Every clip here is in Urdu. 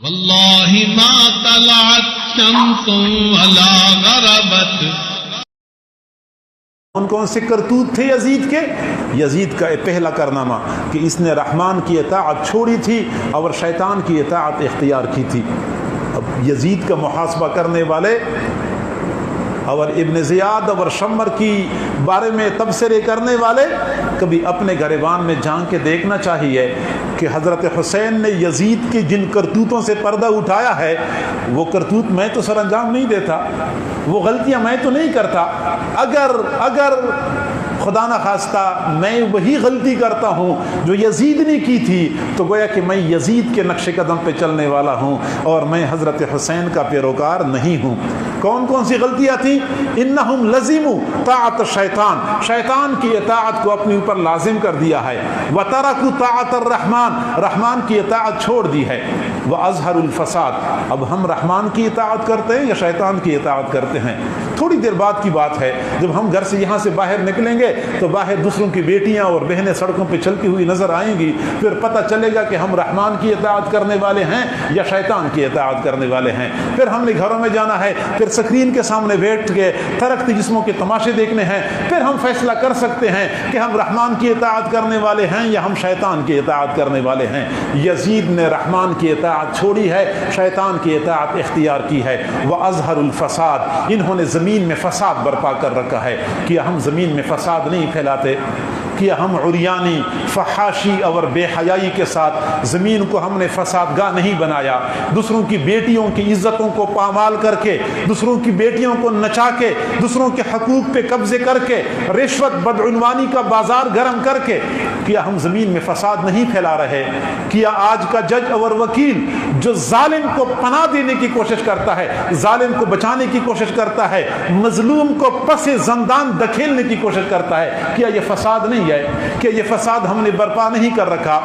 واللہ ما طلعت شمس ولا غربت. کون کون سے کرتوت تھے یزید کے؟ یزید کا پہلا کارنامہ کہ اس نے رحمان کی اطاعت چھوڑی تھی اور شیطان کی اطاعت اختیار کی تھی. اب یزید کا محاسبہ کرنے والے اور ابن زیاد اور شمر کی بارے میں تبصرے کرنے والے کبھی اپنے گریبان میں جھانک کے دیکھنا چاہیے کہ حضرت حسین نے یزید کی جن کرتوتوں سے پردہ اٹھایا ہے وہ کرتوت میں تو سر انجام نہیں دیتا، وہ غلطیاں میں تو نہیں کرتا. اگر خدا نہ خواستہ میں وہی غلطی کرتا ہوں جو یزید نے کی تھی تو گویا کہ میں یزید کے نقش قدم پہ چلنے والا ہوں اور میں حضرت حسین کا پیروکار نہیں ہوں. کون کون سی غلطیاں تھیں؟ انہم لزموا طاعت الشیطان، شیطان کی اطاعت کو اپنے اوپر لازم کر دیا ہے. وترکوا طاعت الرحمن، رحمان کی اطاعت چھوڑ دی ہے. واظہروا الفساد، اب ہم رحمان کی اطاعت کرتے ہیں یا شیطان کی اطاعت کرتے ہیں؟ تھوڑی دیر بعد کی بات ہے، جب ہم گھر سے یہاں سے باہر نکلیں گے تو باہر دوسروں کی بیٹیاں اور بہنیں سڑکوں پہ چلتی ہوئی نظر آئیں گی، پھر پتہ چلے گا کہ ہم رحمان کی اطاعت کرنے والے ہیں یا شیطان کی اطاعت کرنے والے ہیں. پھر ہم نے گھروں میں جانا ہے، پھر اسکرین کے سامنے بیٹھ کے ترقتی جسموں کے تماشے دیکھنے ہیں، پھر ہم فیصلہ کر سکتے ہیں کہ ہم رحمان کی اطاعت کرنے والے ہیں یا ہم شیطان کی اطاعت کرنے والے ہیں. یزید نے رحمان کی اطاعت چھوڑی ہے، شیطان کی اطاعت اختیار کی ہے. وَأَظْهَرُ الْفَسَاد، انہوں نے زمین میں فساد برپا کر رکھا ہے. کیا ہم زمین میں فساد نہیں پھیلاتے؟ کیا ہم عریانی، فحاشی اور بے حیائی کے ساتھ زمین کو ہم نے فساد گاہ نہیں بنایا؟ دوسروں کی بیٹیوں کی عزتوں کو پامال کر کے، دوسروں کی بیٹیوں کو نچا کے، دوسروں کے حقوق پہ قبضے کر کے، رشوت بدعنوانی کا بازار گرم کر کے کیا ہم زمین میں فساد نہیں پھیلا رہے؟ کیا آج کا جج اور وکیل جو ظالم کو پناہ دینے کی کوشش کرتا ہے، ظالم کو بچانے کی کوشش کرتا ہے، مظلوم کو پس زندان دھکیلنے کی کوشش کرتا ہے، کیا یہ فساد نہیں ہے؟ کہ یہ فساد ہم نے برپا نہیں کر رکھا؟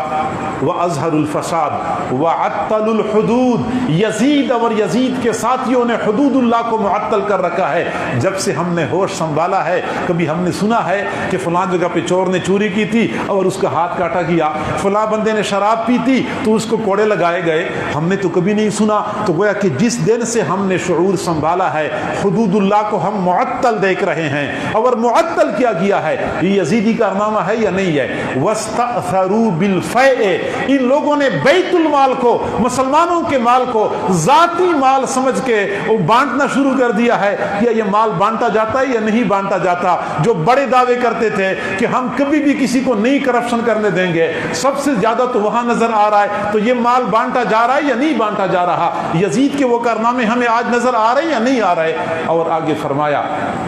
وَأَظْهَرُ الْفَسَادِ وَعَطَّلُ الْحُدُودِ، یزید اور یزید کے ساتھیوں نے حدود اللہ کو معطل کر رکھا ہے. جب سے ہم نے ہوش سنبھالا ہے کبھی ہم نے سنا ہے کہ فلاں جگہ پہ چور نے چوری کی تھی اور اس کا ہاتھ کاٹا گیا، فلاں بندے نے شراب پی تھی تو اس کو کوڑے لگائے گئے؟ ہم نے تو کبھی نہیں سنا. تو گویا کہ جس دن سے ہم نے شعور سنبھالا ہے حدود اللہ کو ہم معطل دیکھ رہے ہیں. اور معطل کیا گیا ہے؟ یہ یزیدی کارنامہ ہے یا نہیں ہے؟ وَاسْتَأْثَرُوا بِالْفَيْءِ، ان لوگوں نے بیت المال کو، مسلمانوں کے مال کو ذاتی مال سمجھ کے بانٹنا شروع کر دیا ہے. کیا یہ مال بانٹا جاتا ہے یا نہیں بانٹا جاتا؟ جو بڑے دعوے کرتے تھے کہ ہم کبھی بھی کسی کو نہیں کرپشن کرنے دیں گے، سب سے زیادہ تو وہاں نظر آ رہا ہے. تو یہ مال بانٹا جا رہا ہے یا نہیں بانٹا جا رہا؟ یزید کے وہ کارنامے ہمیں آج نظر آ رہے ہیں یا نہیں آ رہے؟ اور آگے فرمایا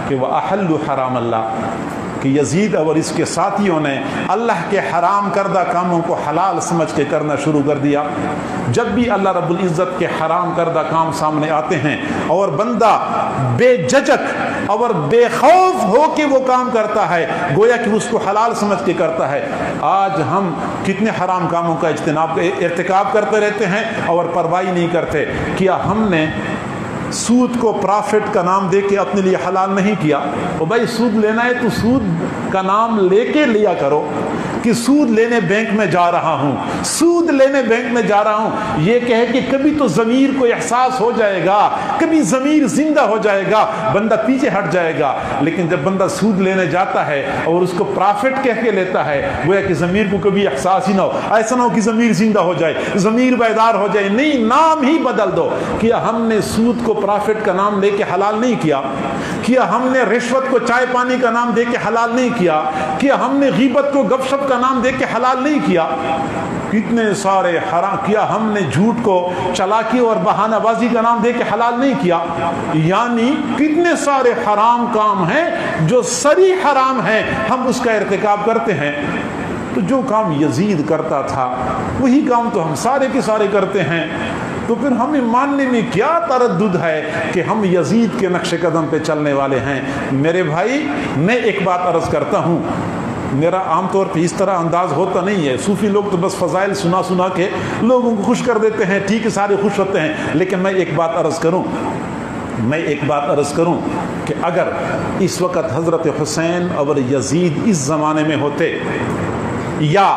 کہ وَأَحَلُّ حَرَامَ اللَّهِ، کہ یزید اور اس کے ساتھیوں نے اللہ کے حرام کردہ کاموں کو حلال سمجھ کے کرنا شروع کر دیا. جب بھی اللہ رب العزت کے حرام کردہ کام سامنے آتے ہیں اور بندہ بے جھجک اور بے خوف ہو کے وہ کام کرتا ہے، گویا کہ اس کو حلال سمجھ کے کرتا ہے. آج ہم کتنے حرام کاموں کا ارتکاب کرتے رہتے ہیں اور پرواہی نہیں کرتے. کیا ہم نے سود کو پرافٹ کا نام دے کے اپنے لیے حلال نہیں کیا؟ اور بھائی سود لینا ہے تو سود کا نام لے کے لیا کرو کہ سود لینے بینک میں جا رہا ہوں، سود لینے بینک میں جا رہا ہوں. یہ کہے کہ کبھی تو ضمیر کو احساس ہو جائے گا، کبھی ضمیر زندہ ہو جائے گا، بندہ پیچھے ہٹ جائے گا. لیکن جب بندہ سود لینے جاتا ہے اور اس کو پرافٹ کہہ کے لیتا ہے، گویا کہ ضمیر کو کبھی احساس ہی نہ ہو. ایسا نہ ہو کہ ضمیر زندہ ہو جائے، ضمیر بیدار ہو جائے. نہیں، نام ہی بدل دو. کیا ہم نے سود کو پرافٹ کا نام لے کے حلال نہیں کیا؟ کیا ہم نے رشوت کو چائے پانی کا نام دے کے حلال نہیں کیا؟ کیا ہم نے غیبت کو گپ شپ کا نام دے کے حلال نہیں کیا؟ کتنے سارے حرام. کیا ہم نے جھوٹ کو چلاکی اور بہانہ بازی کا نام دے کے حلال نہیں کیا؟ یعنی کتنے سارے حرام کام ہیں جو صریح حرام ہیں، ہم اس کا ارتکاب کرتے ہیں. تو جو کام یزید کرتا تھا وہی کام تو ہم سارے کے سارے کرتے ہیں. تو پھر ہمیں ماننے میں کیا تردد ہے کہ ہم یزید کے نقش قدم پہ چلنے والے ہیں؟ میرے بھائی، میں ایک بات عرض کرتا ہوں، میرا عام طور پہ اس طرح انداز ہوتا نہیں ہے. صوفی لوگ تو بس فضائل سنا سنا کے لوگوں کو خوش کر دیتے ہیں، ٹھیک ہے سارے خوش ہوتے ہیں. لیکن میں ایک بات عرض کروں کہ اگر اس وقت حضرت حسین اور یزید اس زمانے میں ہوتے یا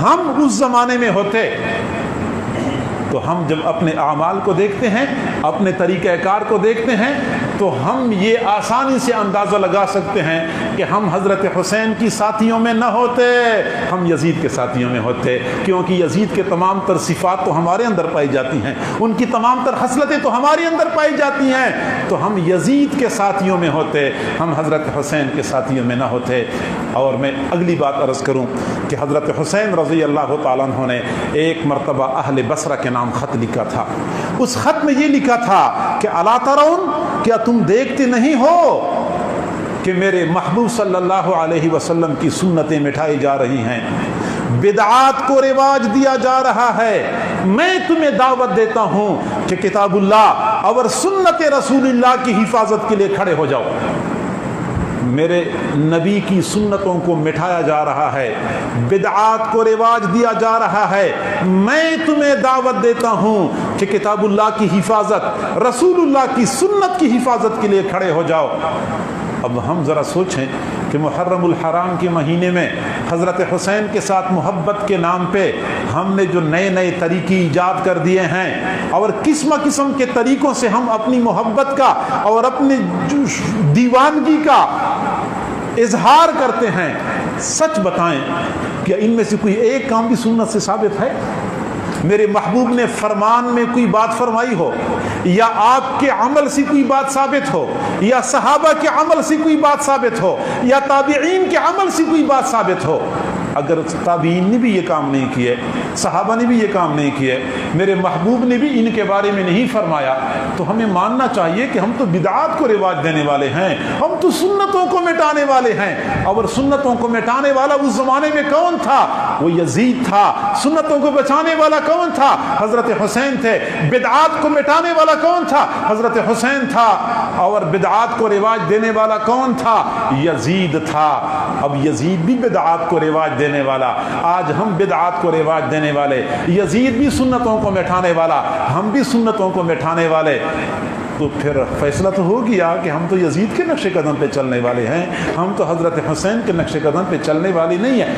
ہم اس زمانے میں ہوتے تو ہم جب اپنے اعمال کو دیکھتے ہیں، اپنے طریقہ کار کو دیکھتے ہیں، تو ہم یہ آسانی سے اندازہ لگا سکتے ہیں کہ ہم حضرت حسین کی ساتھیوں میں نہ ہوتے، ہم یزید کے ساتھیوں میں ہوتے، کیونکہ یزید کے تمام تر صفات تو ہمارے اندر پائی جاتی ہیں، ان کی تمام تر خصلتیں تو ہمارے اندر پائی جاتی ہیں، تو ہم یزید کے ساتھیوں میں ہوتے، ہم حضرت حسین کے ساتھیوں میں نہ ہوتے۔ اور میں اگلی بات عرض کروں کہ حضرت حسین رضی اللہ تعالیٰ عنہ نے ایک مرتبہ اہل بصرہ کے نام خط لکھا تھا۔ اس خط میں یہ لکھا تھا کہ الا ترون، کیا تم دیکھتے نہیں ہو کہ میرے محبوب صلی اللہ علیہ وسلم کی سنتیں مٹھائی جا رہی ہیں، بدعات کو رواج دیا جا رہا ہے۔ میں تمہیں دعوت دیتا ہوں کہ کتاب اللہ اور سنت رسول اللہ کی حفاظت کے لیے کھڑے ہو جاؤ۔ میرے نبی کی سنتوں کو مٹھایا جا رہا ہے، بدعات کو رواج دیا جا رہا ہے، میں تمہیں دعوت دیتا ہوں کہ کتاب اللہ کی حفاظت، رسول اللہ کی سنت کی حفاظت کے لیے کھڑے ہو جاؤ۔ اب ہم ذرا سوچیں کہ محرم الحرام کے مہینے میں حضرت حسین کے ساتھ محبت کے نام پہ ہم نے جو نئے نئے طریقے ایجاد کر دیے ہیں، اور قسم قسم کے طریقوں سے ہم اپنی محبت کا اور اپنی دیوانگی کا اظہار کرتے ہیں، سچ بتائیں کہ ان میں سے کوئی ایک کام بھی سنت سے ثابت ہے؟ میرے محبوب نے فرمان میں کوئی بات فرمائی ہو، یا آپ کے عمل سے کوئی بات ثابت ہو، یا صحابہ کے عمل سے کوئی بات ثابت ہو، یا تابعین کے عمل سے کوئی بات ثابت ہو؟ اگر تابعین نے بھی یہ کام نہیں کیے، صحابہ نے بھی یہ کام نہیں کیے، میرے محبوب نے بھی ان کے بارے میں نہیں فرمایا، تو ہمیں ماننا چاہیے کہ ہم تو بدعات کو رواج دینے والے ہیں، ہم تو سنتوں کو مٹانے والے ہیں۔ اور سنتوں کو مٹانے والا اس زمانے میں کون تھا؟ وہ یزید تھا۔ سنتوں کو بچانے والا کون تھا؟ حضرت حسین تھے۔ بدعات کو مٹانے والا کون تھا؟ حضرت حسین تھا۔ اور بدعات کو رواج دینے والا کون تھا؟ یزید تھا۔ اب یزید بھی بدعات کو رواج دینے والا، آج ہم بدعات کو رواج دینے والے، یزید بھی سنتوں کو مٹانے والا، ہم بھی سنتوں کو مٹانے والے، تو پھر فیصلہ تو ہو گیا کہ ہم تو یزید کے نقش قدم پہ چلنے والے ہیں، ہم تو حضرت حسین کے نقش قدم پہ چلنے والے نہیں ہیں۔